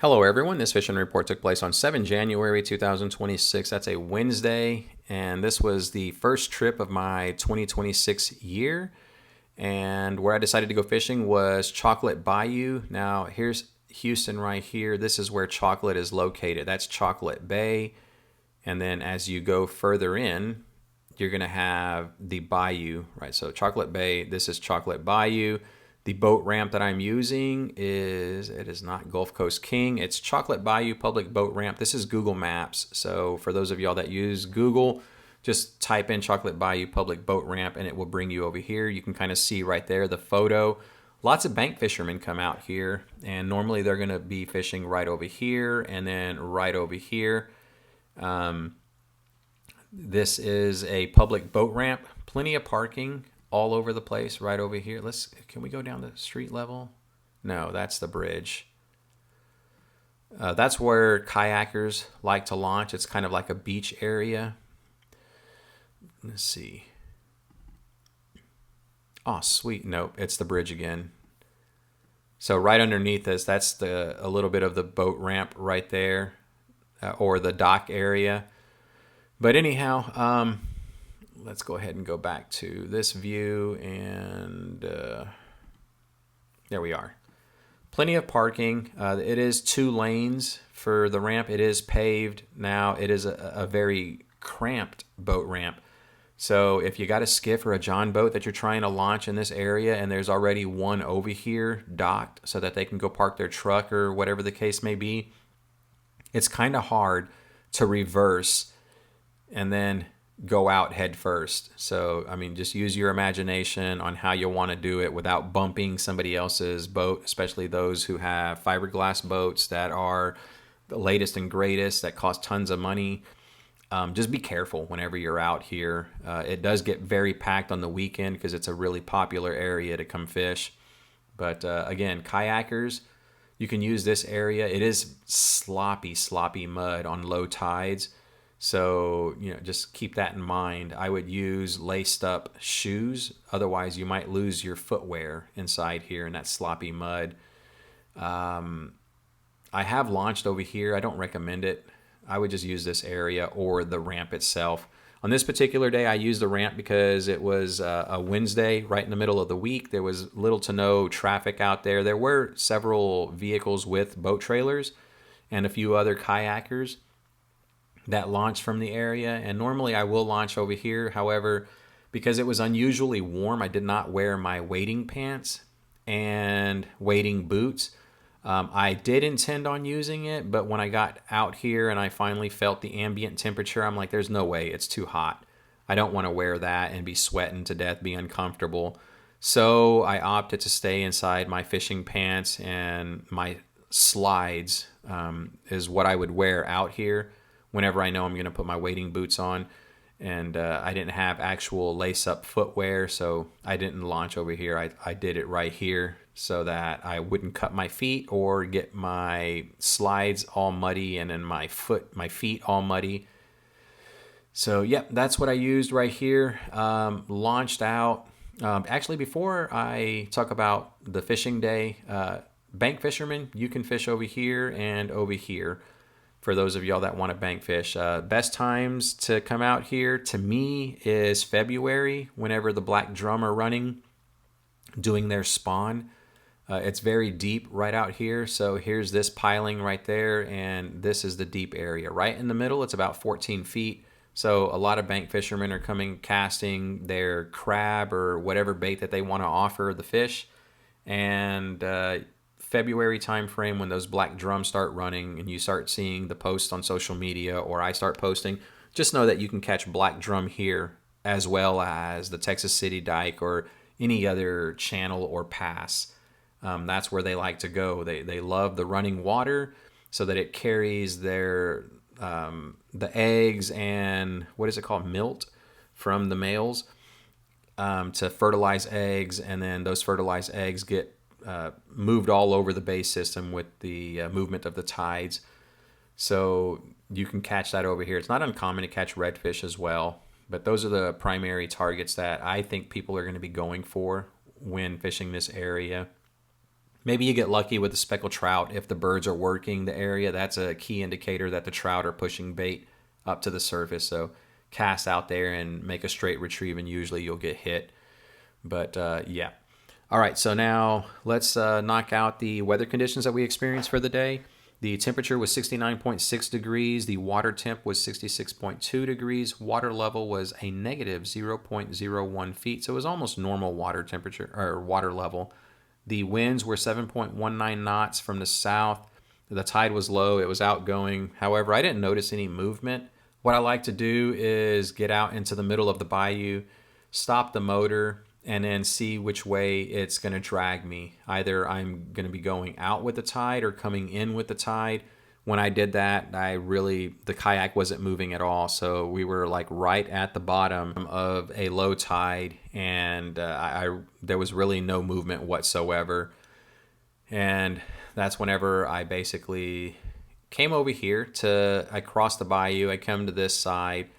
Hello everyone, this fishing report took place on 7 January 2026. That's a Wednesday, and this was the first trip of my 2026 year. And where I decided to go fishing was Chocolate Bayou. Now here's Houston right here. This is where Chocolate is located. That's Chocolate Bay. And then as you go further in, you're going to have the Bayou, right? So Chocolate Bay, this is Chocolate Bayou. The boat ramp that I'm using it is not Gulf Coast King. It's Chocolate Bayou Public Boat Ramp. This is Google Maps. So for those of y'all that use Google, just type in Chocolate Bayou Public Boat Ramp and it will bring you over here. You can kind of see right there the photo. Lots of bank fishermen come out here, and normally they're going to be fishing right over here and then right over here. This is a public boat ramp. Plenty of parking all over the place right over here. Can we go down to street level? No, that's the bridge. That's where kayakers like to launch. It's kind of like a beach area. Let's see. Oh, sweet. Nope, it's the bridge again. So right underneath us, that's a little bit of the boat ramp right there, or the dock area. But anyhow, let's go ahead and go back to this view, and there we are. Plenty of parking. It is 2 lanes for the ramp. It is paved now. It is a very cramped boat ramp. So if you got a skiff or a john boat that you're trying to launch in this area and there's already one over here docked so that they can go park their truck or whatever the case may be, it's kind of hard to reverse and then go out head first. So, I mean, just use your imagination on how you want to do it without bumping somebody else's boat, especially those who have fiberglass boats that are the latest and greatest that cost tons of money. Just be careful whenever you're out here. It does get very packed on the weekend because it's a really popular area to come fish. But again, kayakers, you can use this area. It is sloppy mud on low tides. So, just keep that in mind. I would use laced up shoes. Otherwise, you might lose your footwear inside here in that sloppy mud. I have launched over here. I don't recommend it. I would just use this area or the ramp itself. On this particular day, I used the ramp because it was a Wednesday right in the middle of the week. There was little to no traffic out there. There were several vehicles with boat trailers and a few other kayakers that launched from the area, and normally I will launch over here. However, because it was unusually warm, I did not wear my wading pants and wading boots. I did intend on using it, but when I got out here and I finally felt the ambient temperature, I'm like, there's no way, it's too hot. I don't want to wear that and be sweating to death, be uncomfortable. So I opted to stay inside my fishing pants, and my slides is what I would wear out here whenever I know I'm going to put my wading boots on. And I didn't have actual lace-up footwear, so I didn't launch over here. I did it right here so that I wouldn't cut my feet or get my slides all muddy and then my feet all muddy. So, yep, that's what I used right here. Launched out. Actually, before I talk about the fishing day, bank fishermen, you can fish over here and over here. For those of y'all that want to bank fish, best times to come out here to me is February, whenever the black drum are running, doing their spawn. It's very deep right out here. So here's this piling right there, and this is the deep area. Right in the middle, it's about 14 feet. So a lot of bank fishermen are coming casting their crab or whatever bait that they want to offer the fish. And February time frame, when those black drums start running and you start seeing the posts on social media, or I start posting, just know that you can catch black drum here as well as the Texas City Dike or any other channel or pass. That's where they like to go. They love the running water so that it carries their the eggs and what is it called, milt from the males to fertilize eggs, and then those fertilized eggs get moved all over the bay system with the movement of the tides. So you can catch that over here. It's not uncommon to catch redfish as well, but those are the primary targets that I think people are going to be going for when fishing this area. Maybe you get lucky with the speckled trout. If the birds are working the area, that's a key indicator that the trout are pushing bait up to the surface. So cast out there and make a straight retrieve, and usually you'll get hit. But yeah. All right, so now let's knock out the weather conditions that we experienced for the day. The temperature was 69.6 degrees. The water temp was 66.2 degrees. Water level was a negative 0.01 feet. So it was almost normal water temperature or water level. The winds were 7.19 knots from the south. The tide was low. It was outgoing. However, I didn't notice any movement. What I like to do is get out into the middle of the bayou, stop the motor, and then see which way it's going to drag me. Either I'm going to be going out with the tide or coming in with the tide. When I did that, the kayak wasn't moving at all. So we were like right at the bottom of a low tide, and there was really no movement whatsoever. And that's whenever I basically came over here I crossed the bayou. I come to this side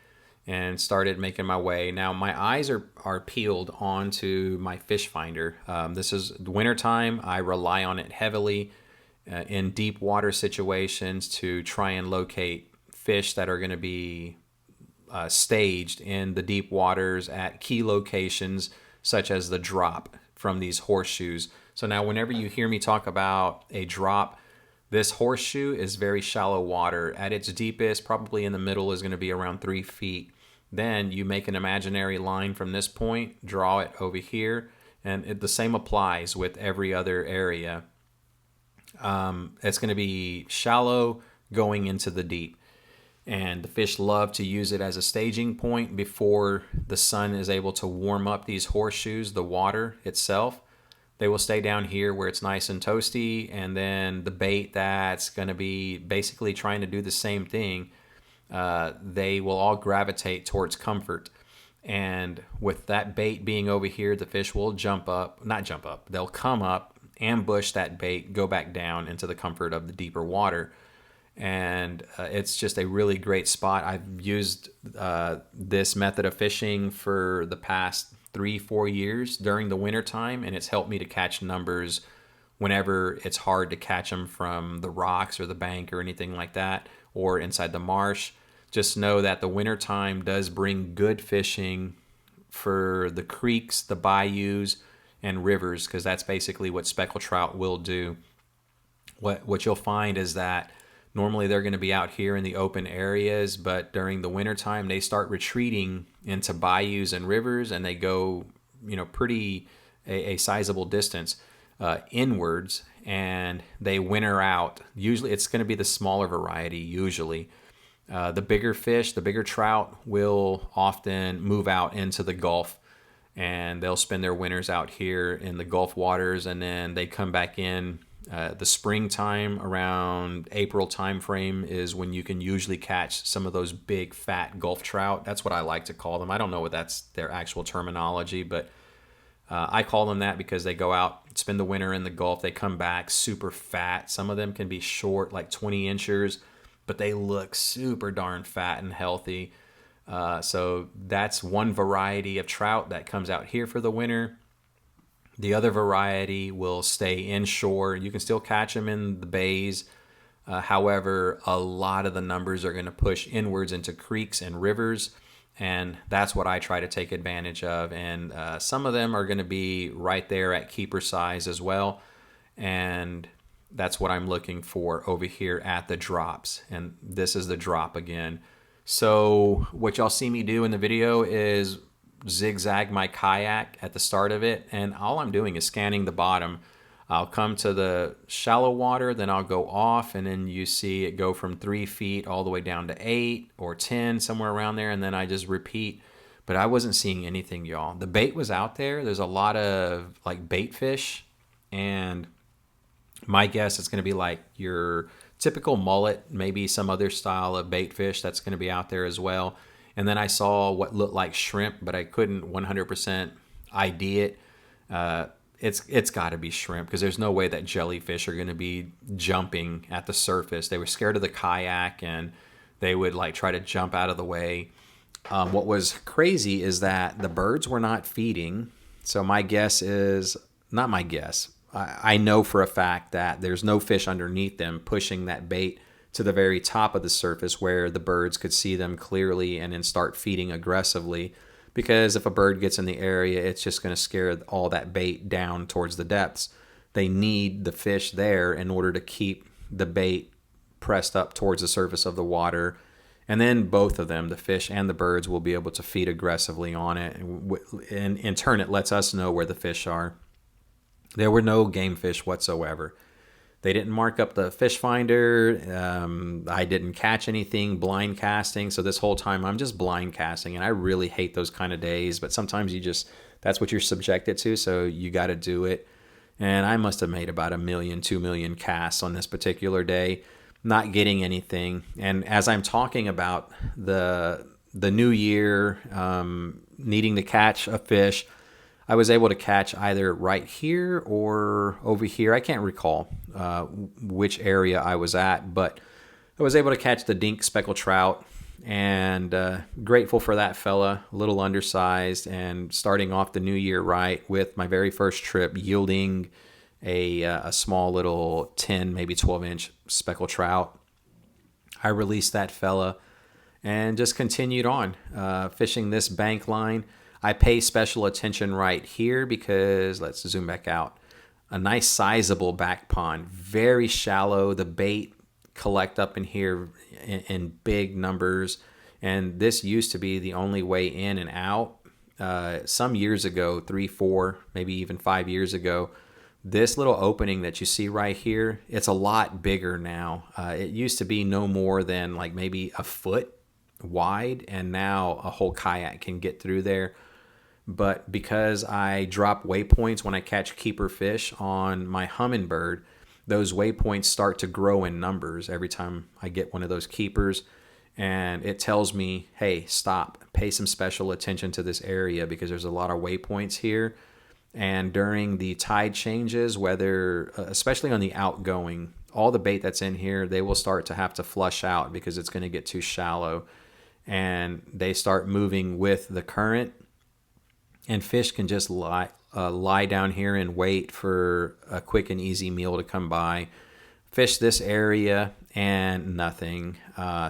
and started making my way. Now my eyes are peeled onto my fish finder. This is the winter time. I rely on it heavily in deep water situations to try and locate fish that are going to be staged in the deep waters at key locations such as the drop from these horseshoes. So now whenever you hear me talk about a drop, this horseshoe is very shallow water. At its deepest, probably in the middle, is going to be around 3 feet. Then you make an imaginary line from this point, draw it over here, and the same applies with every other area. It's going to be shallow going into the deep. And the fish love to use it as a staging point before the sun is able to warm up these horseshoes, the water itself. They will stay down here where it's nice and toasty, and then the bait that's going to be basically trying to do the same thing, they will all gravitate towards comfort. And with that bait being over here, the fish will they'll come up, ambush that bait, go back down into the comfort of the deeper water. And it's just a really great spot. I've used this method of fishing for the past 3-4 years during the winter time, and it's helped me to catch numbers whenever it's hard to catch them from the rocks or the bank or anything like that, or inside the marsh. Just know that the winter time does bring good fishing for the creeks, the bayous, and rivers, because that's basically what speckled trout will do. What you'll find is that normally they're going to be out here in the open areas, but during the wintertime, they start retreating into bayous and rivers, and they go, pretty a sizable distance inwards, and they winter out. Usually it's going to be the smaller variety, usually. The bigger fish, the bigger trout will often move out into the Gulf, and they'll spend their winters out here in the Gulf waters, and then they come back in. The springtime, around April time frame, is when you can usually catch some of those big fat Gulf trout. That's what I like to call them. I don't know what that's their actual terminology, but I call them that because they go out, spend the winter in the Gulf. They come back super fat. Some of them can be short, like 20 inches, but they look super darn fat and healthy. So that's one variety of trout that comes out here for the winter. The other variety will stay inshore. You can still catch them in the bays. However, a lot of the numbers are going to push inwards into creeks and rivers, and that's what I try to take advantage of. And some of them are going to be right there at keeper size as well, and that's what I'm looking for over here at the drops. And this is the drop again. So what y'all see me do in the video is zigzag my kayak at the start of it, and all I'm doing is scanning the bottom. I'll come to the shallow water, then I'll go off, and then you see it go from 3 feet all the way down to 8 or 10, somewhere around there, and then I just repeat. But I wasn't seeing anything, y'all. The bait was out there. There's a lot of like bait fish, and my guess it's going to be like your typical mullet, maybe some other style of bait fish that's going to be out there as well. And then I saw what looked like shrimp, but I couldn't 100% ID it. It's got to be shrimp, because there's no way that jellyfish are going to be jumping at the surface. They were scared of the kayak, and they would like try to jump out of the way. What was crazy is that the birds were not feeding. So my guess is, not my guess, I know for a fact that there's no fish underneath them pushing that bait to the very top of the surface where the birds could see them clearly and then start feeding aggressively. Because if a bird gets in the area, it's just going to scare all that bait down towards the depths. They need the fish there in order to keep the bait pressed up towards the surface of the water. And then both of them, the fish and the birds, will be able to feed aggressively on it. And in turn, it lets us know where the fish are. There were no game fish whatsoever. They didn't mark up the fish finder. I didn't catch anything blind casting. So this whole time I'm just blind casting, and I really hate those kind of days. But sometimes that's what you're subjected to. So you got to do it. And I must have made about 1 million, 2 million casts on this particular day, not getting anything. And as I'm talking about the new year, needing to catch a fish, I was able to catch either right here or over here. I can't recall which area I was at, but I was able to catch the dink speckled trout, and grateful for that fella, a little undersized, and starting off the new year right with my very first trip yielding a small little 10, maybe 12-inch speckled trout. I released that fella and just continued on fishing this bank line. I pay special attention right here because, let's zoom back out, a nice sizable back pond, very shallow. The bait collect up in here in big numbers, and this used to be the only way in and out. Some years ago, 3, 4, maybe even 5 years ago, this little opening that you see right here, it's a lot bigger now. It used to be no more than like maybe a foot wide, and now a whole kayak can get through there. But because I drop waypoints when I catch keeper fish on my hummingbird, those waypoints start to grow in numbers every time I get one of those keepers. And it tells me, hey, stop, pay some special attention to this area because there's a lot of waypoints here. And during the tide changes, especially on the outgoing, all the bait that's in here, they will start to have to flush out because it's going to get too shallow. And they start moving with the current. And fish can just lie down here and wait for a quick and easy meal to come by. Fish this area and nothing.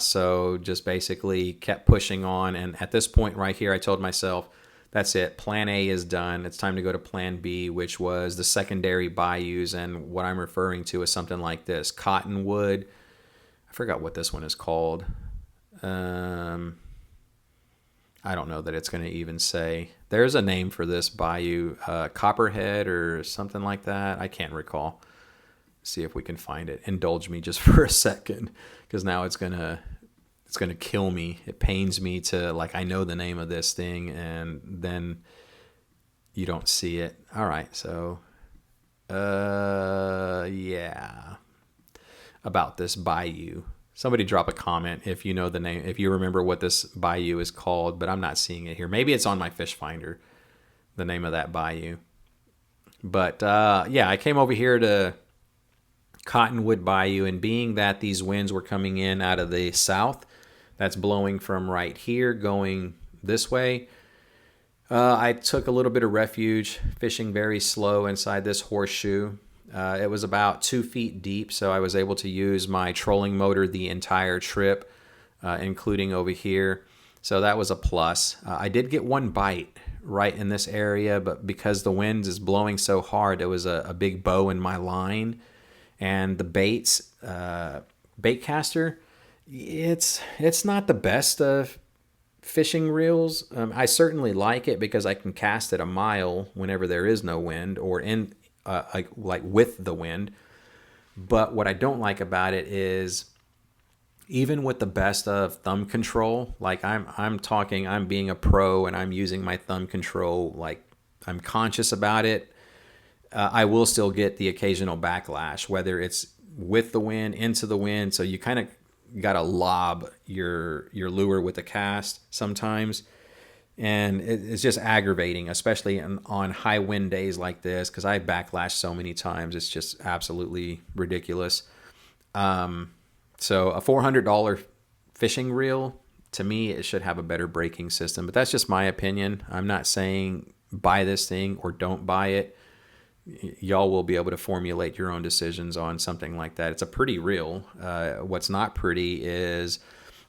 So just basically kept pushing on. And at this point right here, I told myself, that's it. Plan A is done. It's time to go to Plan B, which was the secondary bayous. And what I'm referring to is something like this. Cottonwood. I forgot what this one is called. I don't know that it's going to even say. There's a name for this bayou, Copperhead or something like that. I can't recall. See if we can find it. Indulge me just for a second, because now it's gonna kill me. It pains me to, like, I know the name of this thing and then you don't see it. All right, so yeah, about this bayou. Somebody drop a comment if you know the name, if you remember what this bayou is called, but I'm not seeing it here. Maybe it's on my fish finder, the name of that bayou. But yeah, I came over here to Cottonwood Bayou, and being that these winds were coming in out of the south, that's blowing from right here going this way, I took a little bit of refuge, fishing very slow inside this horseshoe. It was about 2 feet deep, so I was able to use my trolling motor the entire trip, including over here. So that was a plus. I did get one bite right in this area, but because the wind is blowing so hard, there was a big bow in my line. And the bait caster, it's not the best of fishing reels. I certainly like it because I can cast it a mile whenever there is no wind, or in like with the wind. But what I don't like about it is, even with the best of thumb control, like I'm being a pro and I'm using my thumb control, like I'm conscious about it, I will still get the occasional backlash, whether it's with the wind, into the wind. So you kind of got to lob your lure with the cast sometimes. And it's just aggravating, especially on high wind days like this, because I backlash so many times. It's just absolutely ridiculous. So a $400 fishing reel, to me, it should have a better braking system. But that's just my opinion. I'm not saying buy this thing or don't buy it. y'all will be able to formulate your own decisions on something like that. It's a pretty reel. What's not pretty is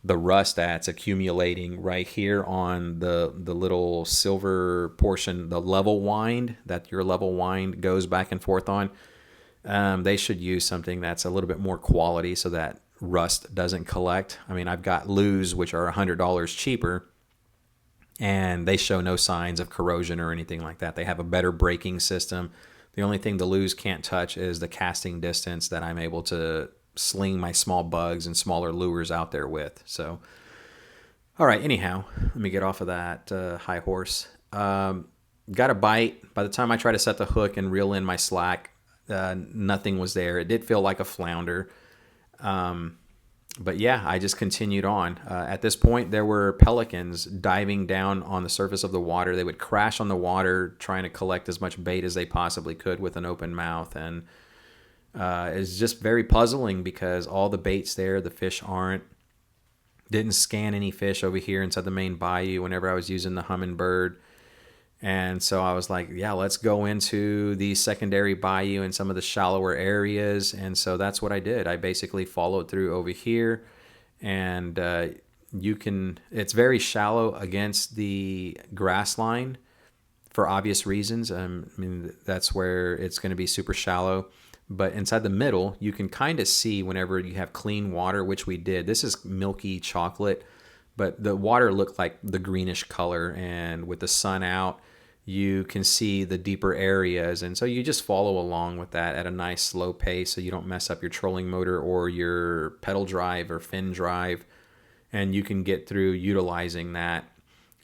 the rust that's accumulating right here on the little silver portion, the level wind that your level wind goes back and forth on. They should use something that's a little bit more quality so that rust doesn't collect. I mean, I've got lues which are $100 cheaper, and they show no signs of corrosion or anything like that. They have a better braking system. The only thing the lues can't touch is the casting distance that I'm able to sling my small bugs and smaller lures out there with. So, all right, anyhow, let me get off of that high horse. Got a bite. By the time I try to set the hook and reel in my slack, nothing was there. It did feel like a flounder. But yeah, I just continued on. At this point, there were pelicans diving down on the surface of the water. They would crash on the water trying to collect as much bait as they possibly could with an open mouth. And it's just very puzzling because all the bait's there, the fish aren't. Didn't scan any fish over here inside the main bayou whenever I was using the hummingbird. And so I was like, yeah, let's go into the secondary bayou and some of the shallower areas. And so that's what I did. I basically followed through over here. And it's very shallow against the grass line for obvious reasons. I mean, that's where it's going to be super shallow. But inside the middle, you can kind of see whenever you have clean water, which we did. This is milky chocolate, but the water looked like the greenish color. And with the sun out, you can see the deeper areas. And so you just follow along with that at a nice slow pace so you don't mess up your trolling motor or your pedal drive or fin drive. And you can get through utilizing that.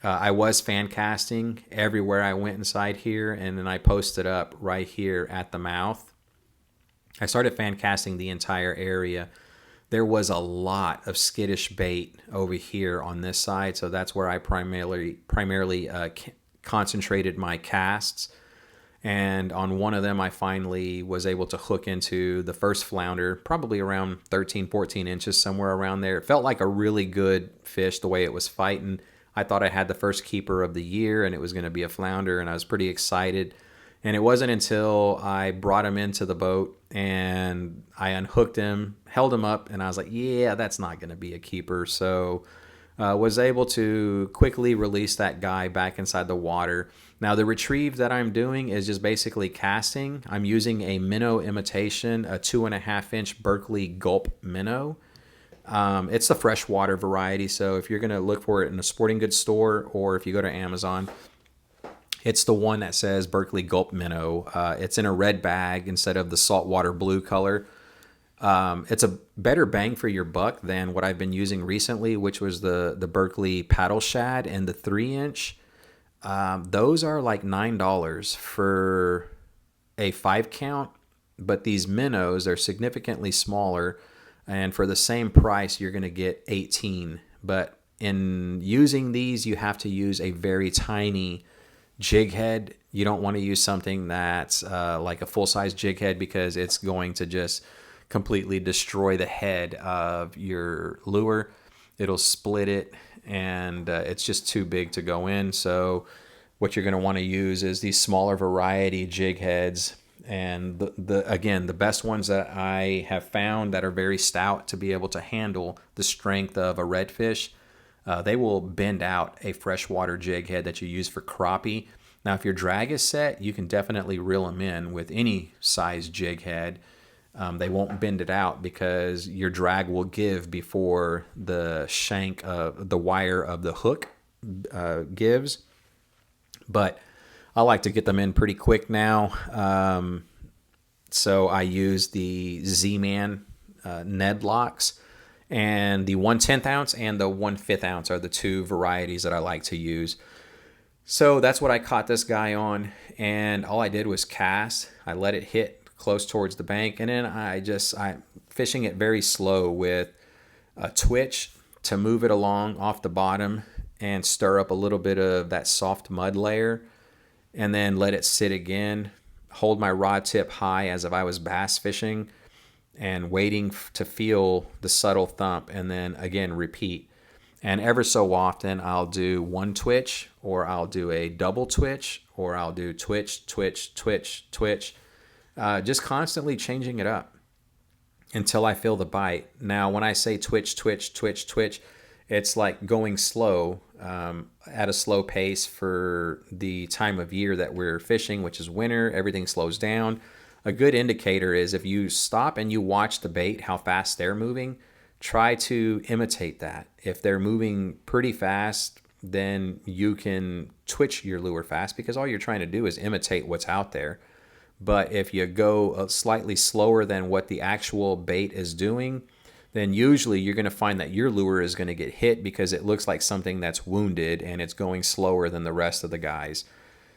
I was fan casting everywhere I went inside here, and then I posted up right here at the mouth. I started fan casting the entire area. There was a lot of skittish bait over here on this side, so that's where I primarily concentrated my casts. And on one of them, I finally was able to hook into the first flounder, probably around 13, 14 inches, somewhere around there. It felt like a really good fish the way it was fighting. I thought I had the first keeper of the year, and it was going to be a flounder, and I was pretty excited. And it wasn't until I brought him into the boat and I unhooked him, held him up, and I was like, yeah, that's not going to be a keeper. So was able to quickly release that guy back inside the water. Now, the retrieve that I'm doing is just basically casting. I'm using a minnow imitation, a 2.5-inch Berkeley gulp minnow. It's the freshwater variety, so if you're going to look for it in a sporting goods store or if you go to Amazon, it's the one that says Berkeley Gulp Minnow. It's in a red bag instead of the saltwater blue color. It's a better bang for your buck than what I've been using recently, which was the Berkeley Paddle Shad and the 3-inch. Those are like $9 for a 5-count, but these minnows are significantly smaller, and for the same price, you're going to get 18. But in using these, you have to use a very tiny jig head. You don't want to use something that's like a full-size jig head because it's going to just completely destroy the head of your lure. It'll split it, and it's just too big to go in. So what you're going to want to use is these smaller variety jig heads. And the best ones that I have found that are very stout to be able to handle the strength of a redfish, they will bend out a freshwater jig head that you use for crappie. Now, if your drag is set, you can definitely reel them in with any size jig head. They won't bend it out because your drag will give before the shank of the wire of the hook gives. But I like to get them in pretty quick now. So I use the Z-Man Ned locks. And the 1/10 ounce and the 1/5 ounce are the two varieties that I like to use. So that's what I caught this guy on. And all I did was cast. I let it hit close towards the bank. And then I'm fishing it very slow with a twitch to move it along off the bottom and stir up a little bit of that soft mud layer. And then let it sit again. Hold my rod tip high as if I was bass fishing, and waiting to feel the subtle thump, and then again repeat. And ever so often I'll do one twitch, or I'll do a double twitch, or I'll do twitch, twitch, twitch, twitch. just constantly changing it up until I feel the bite. Now, when I say twitch, twitch, twitch, twitch, it's like going slow, at a slow pace for the time of year that we're fishing, which is winter. Everything slows down. A good indicator is if you stop and you watch the bait, how fast they're moving, try to imitate that. If they're moving pretty fast, then you can twitch your lure fast because all you're trying to do is imitate what's out there. But if you go slightly slower than what the actual bait is doing, then usually you're going to find that your lure is going to get hit because it looks like something that's wounded and it's going slower than the rest of the guys.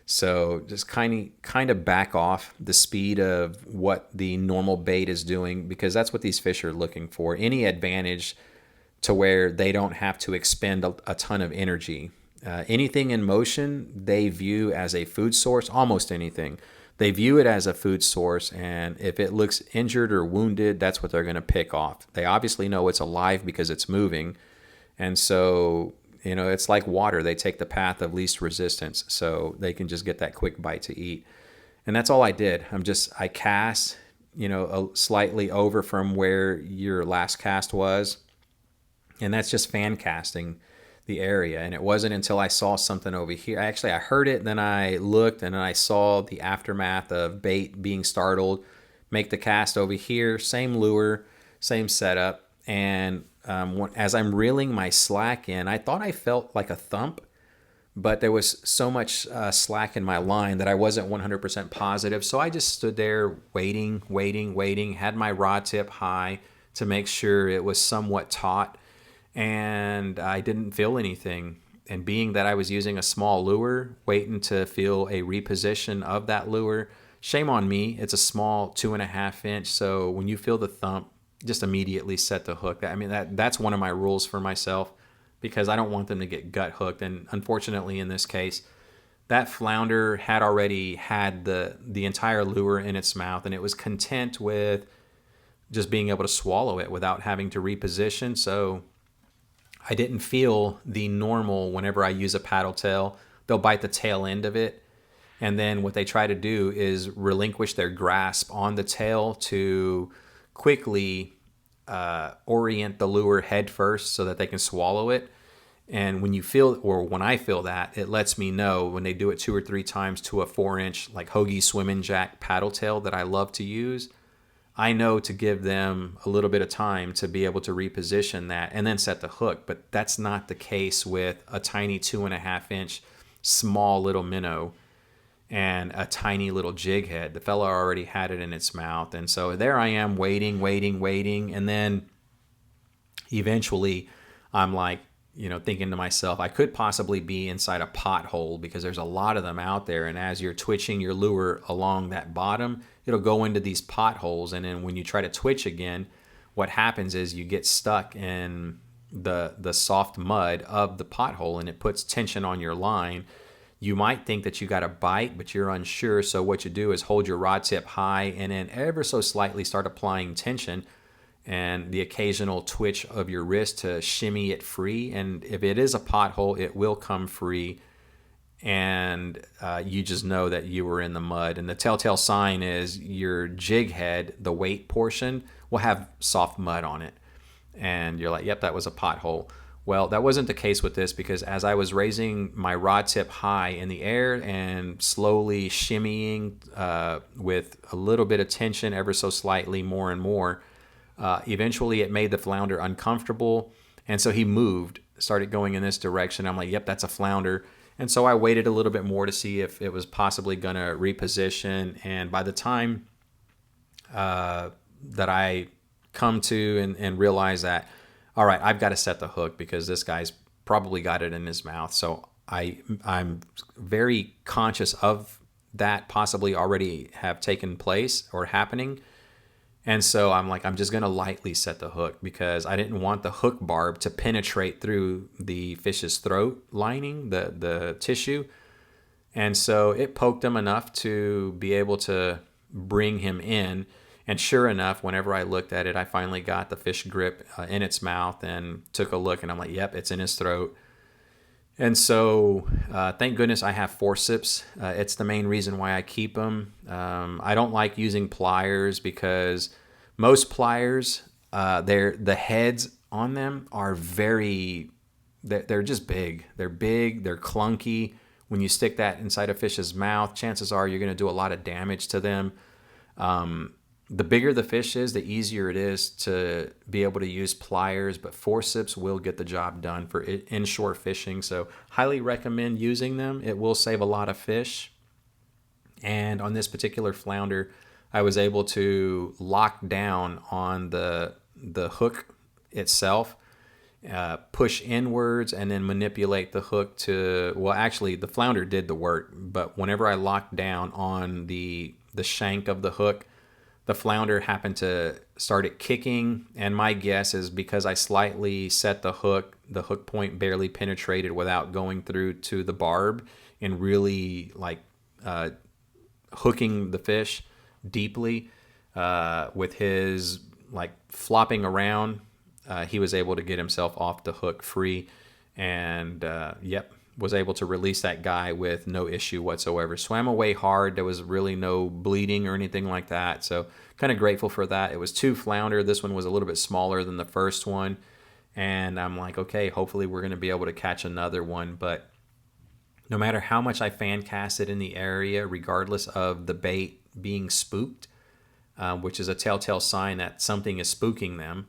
So just kind of back off the speed of what the normal bait is doing, because that's what these fish are looking for. Any advantage to where they don't have to expend a ton of energy. Anything in motion they view as a food source, almost anything. They view it as a food source, and if it looks injured or wounded, that's what they're going to pick off. They obviously know it's alive because it's moving, and so, it's like water. They take the path of least resistance, so they can just get that quick bite to eat. And that's all I did. I cast, slightly over from where your last cast was, and that's just fan casting the area. And it wasn't until I saw something over here. Actually, I heard it, then I looked, and then I saw the aftermath of bait being startled, make the cast over here, same lure, same setup. And as I'm reeling my slack in, I thought I felt like a thump, but there was so much slack in my line that I wasn't 100% positive. So I just stood there waiting, had my rod tip high to make sure it was somewhat taut, and I didn't feel anything. And being that I was using a small lure, waiting to feel a reposition of that lure, shame on me. It's a small 2.5 inch. So when you feel the thump, just immediately set the hook. That's one of my rules for myself, because I don't want them to get gut hooked. And unfortunately, in this case, that flounder had already had the entire lure in its mouth, and it was content with just being able to swallow it without having to reposition. So I didn't feel the normal. Whenever I use a paddle tail, they'll bite the tail end of it, and then what they try to do is relinquish their grasp on the tail to quickly orient the lure head first so that they can swallow it. And when I feel that, it lets me know, when they do it 2 or 3 times to a 4-inch like Hoagie Swimmin' Jack paddle tail that I love to use, I know to give them a little bit of time to be able to reposition that and then set the hook. But that's not the case with a tiny 2.5 inch small little minnow and a tiny little jig head. The fella already had it in its mouth. And so there I am waiting. And then eventually I'm like, thinking to myself, I could possibly be inside a pothole, because there's a lot of them out there. And as you're twitching your lure along that bottom, it'll go into these potholes. And then when you try to twitch again, what happens is you get stuck in the soft mud of the pothole, and it puts tension on your line. You might think that you got a bite, but you're unsure. So what you do is hold your rod tip high and then ever so slightly start applying tension and the occasional twitch of your wrist to shimmy it free. And if it is a pothole, it will come free. And you just know that you were in the mud. And the telltale sign is your jig head, the weight portion, will have soft mud on it. And you're like, yep, that was a pothole. Well, that wasn't the case with this, because as I was raising my rod tip high in the air and slowly shimmying with a little bit of tension, ever so slightly, more and more, eventually it made the flounder uncomfortable. And so he moved, started going in this direction. I'm like, yep, that's a flounder. And so I waited a little bit more to see if it was possibly going to reposition. And by the time that I come to and realize that, all right, I've got to set the hook because this guy's probably got it in his mouth. So I'm very conscious of that possibly already have taken place or happening. And so I'm like, I'm just going to lightly set the hook because I didn't want the hook barb to penetrate through the fish's throat lining, the tissue. And so it poked him enough to be able to bring him in. And sure enough, whenever I looked at it, I finally got the fish grip in its mouth and took a look, and I'm like, yep, it's in his throat. And so, thank goodness I have forceps. It's the main reason why I keep them. I don't like using pliers because most pliers, the heads on them are they're just big. They're big, they're clunky. When you stick that inside a fish's mouth, chances are you're going to do a lot of damage to them. The bigger the fish is, the easier it is to be able to use pliers, but forceps will get the job done for inshore fishing. So highly recommend using them. It will save a lot of fish. And on this particular flounder, I was able to lock down on the hook itself, push inwards, and then manipulate the hook to, well, actually the flounder did the work, but whenever I locked down on the shank of the hook, the flounder happened to start it kicking, and my guess is because I slightly set the hook point barely penetrated without going through to the barb and really like hooking the fish deeply with his like flopping around. He was able to get himself off the hook free, and was able to release that guy with no issue whatsoever. Swam away hard. There was really no bleeding or anything like that. So kind of grateful for that. It was 2 flounder. This one was a little bit smaller than the first one. And I'm like, okay, hopefully we're going to be able to catch another one. But no matter how much I fan casted in the area, regardless of the bait being spooked, which is a telltale sign that something is spooking them,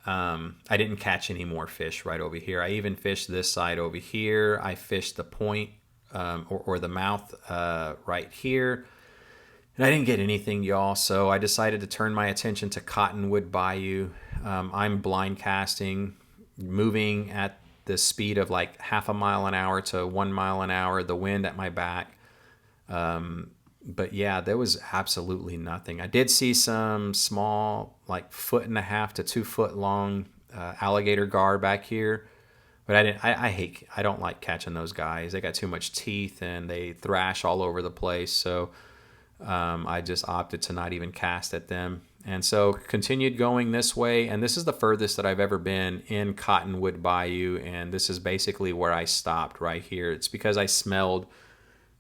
I didn't catch any more fish right over here. I even fished this side over here. I fished the point or the mouth right here. And I didn't get anything, y'all. So I decided to turn my attention to Cottonwood Bayou. I'm blind casting, moving at the speed of like half a mile an hour to 1 mile an hour, the wind at my back. But yeah, there was absolutely nothing. I did see some small, like 1.5 to 2 foot long alligator gar back here, but I don't like catching those guys. They got too much teeth and they thrash all over the place. So I just opted to not even cast at them. And so continued going this way. And this is the furthest that I've ever been in Cottonwood Bayou. And this is basically where I stopped right here. It's because I smelled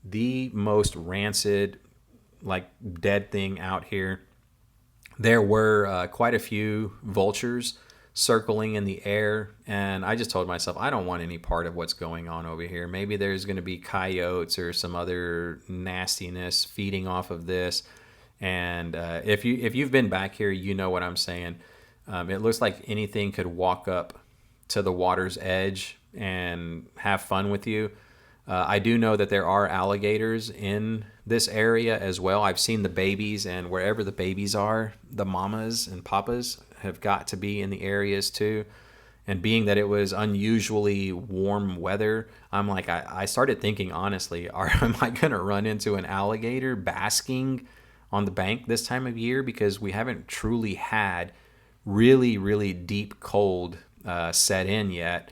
the most rancid, like dead thing out here. There were quite a few vultures circling in the air, and I just told myself I don't want any part of what's going on over here. Maybe there's going to be coyotes or some other nastiness feeding off of this. And if you've been back here, you know what I'm saying. It looks like anything could walk up to the water's edge and have fun with you. I do know that there are alligators in this area as well. I've seen the babies, and wherever the babies are, the mamas and papas have got to be in the areas too. And being that it was unusually warm weather, I'm like, I started thinking honestly, am I going to run into an alligator basking on the bank this time of year? Because we haven't truly had really, really deep cold set in yet.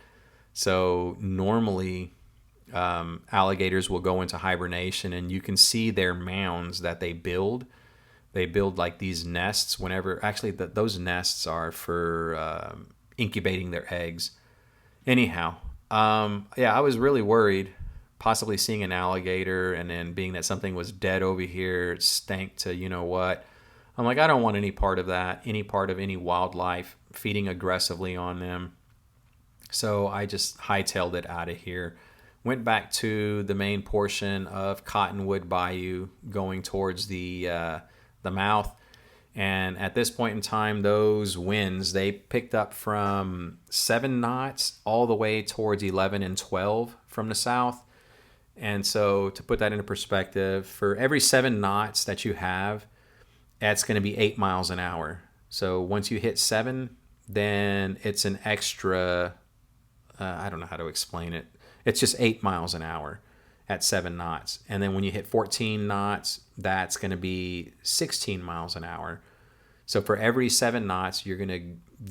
So normally alligators will go into hibernation, and you can see their mounds that they build. They build like these nests whenever, actually those nests are for incubating their eggs. Anyhow, I was really worried possibly seeing an alligator, and then being that something was dead over here, it stank to you know what. I'm like, I don't want any part of that, any part of any wildlife feeding aggressively on them. So I just hightailed it out of here. Went back to the main portion of Cottonwood Bayou, going towards the mouth. And at this point in time, those winds, they picked up from 7 knots all the way towards 11 and 12 from the south. And so to put that into perspective, for every 7 knots that you have, that's going to be 8 miles an hour. So once you hit 7, then it's an extra, I don't know how to explain it. It's just 8 miles an hour at 7 knots. And then when you hit 14 knots, that's going to be 16 miles an hour. So for every 7 knots, you're going to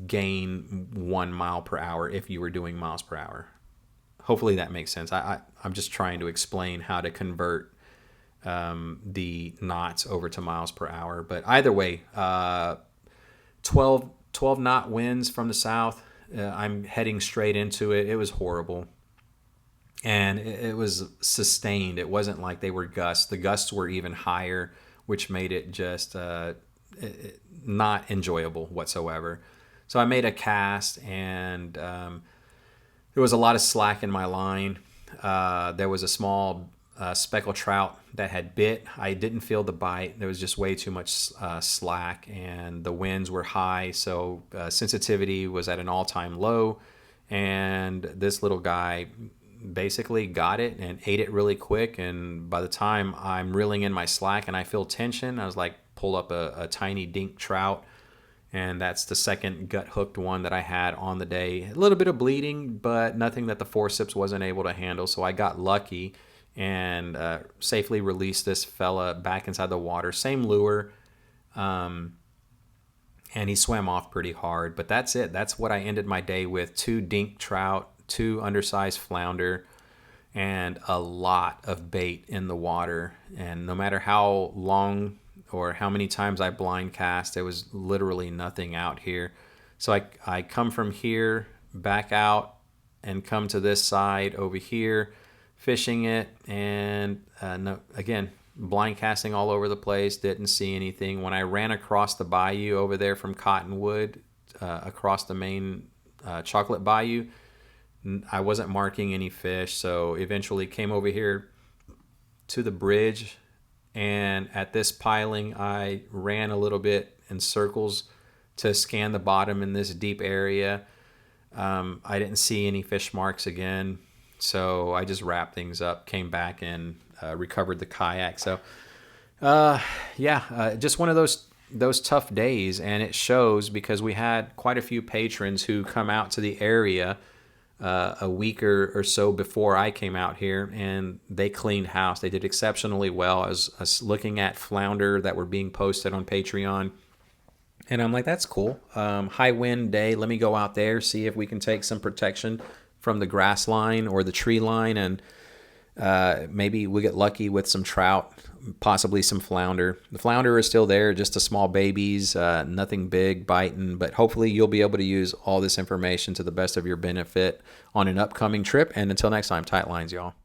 gain 1 mile per hour if you were doing miles per hour. Hopefully that makes sense. I'm just trying to explain how to convert the knots over to miles per hour. But either way, 12 knot winds from the south. I'm heading straight into it. It was horrible. and it was sustained. It wasn't like they were gusts. The gusts were even higher, which made it just not enjoyable whatsoever. So I made a cast, and there was a lot of slack in my line. There was a small speckled trout that had bit. I didn't feel the bite. There was just way too much slack, and the winds were high, so sensitivity was at an all-time low. And this little guy basically got it and ate it really quick. And by the time I'm reeling in my slack and I feel tension, I was like, pull up a tiny dink trout, and that's the second gut hooked one that I had on the day. A little bit of bleeding, but nothing that the forceps wasn't able to handle. So I got lucky and safely released this fella back inside the water. Same lure, and he swam off pretty hard. But that's it. That's what I ended my day with: 2 dink trout, 2 undersized flounder, and a lot of bait in the water. And no matter how long or how many times I blind cast, there was literally nothing out here. So I come from here back out and come to this side over here, fishing it, and no, again, blind casting all over the place, didn't see anything. When I ran across the bayou over there from Cottonwood, across the main chocolate bayou, I wasn't marking any fish, so eventually came over here to the bridge, and at this piling I ran a little bit in circles to scan the bottom in this deep area. I didn't see any fish marks again, so I just wrapped things up, came back, and recovered the kayak. So just one of those tough days, and it shows because we had quite a few patrons who come out to the area a week or so before I came out here, and they cleaned house. They did exceptionally well. I was looking at flounder that were being posted on Patreon, and I'm like, that's cool. High wind day. Let me go out there, see if we can take some protection from the grass line or the tree line, and maybe we get lucky with some trout, possibly some flounder. The flounder is still there, just the small babies, nothing big biting, but hopefully you'll be able to use all this information to the best of your benefit on an upcoming trip. And until next time, tight lines, y'all.